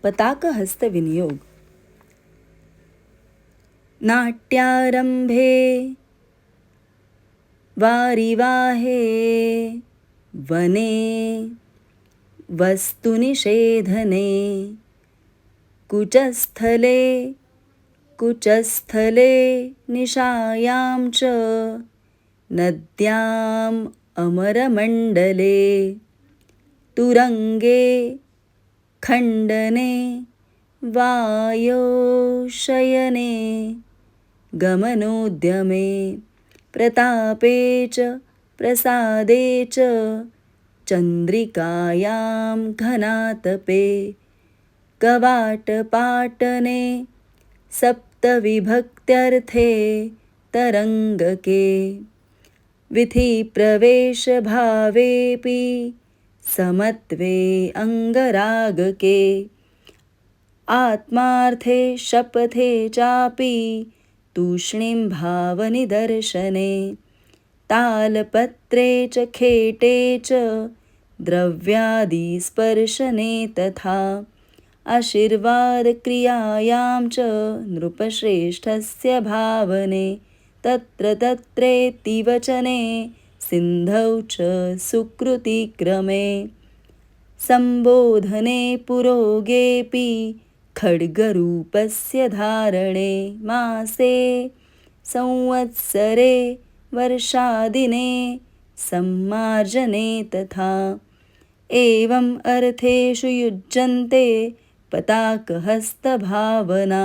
पताकहस्तविनियोग. नाट्यारंभे वारिवाहे वने वस्तुनिषेधने कुचस्थले निशायां च नद्याम् अमरमण्डले तुरंगे खंडने वायोशयने गमनोद्यमे प्रतापे च प्रसादे च चंद्रिकायां घनातपे कवाटपाटने सप्तविभक्त्यर्थे तरंगके विधिप्रवेशभावेऽपि समत्वे अंगरागके आत्मार्थे शपथे चापि तूष्णीं भावनिदर्शने तालपत्रे च खेटे च द्रव्यादिस्पर्शने तथा आशीर्वादक्रियायां च नृपश्रेष्ठस्य भावने तत्र तत्रेति वचने सिन्धौ च सुकृतिक्रमे संबोधने पुरोगेऽपि खड्गरूपस्य धारणे मासे संवत्सरे वर्षादिने सम्मार्जने तथा एवं अर्थेषु युज्यन्ते पताकहस्तभावना.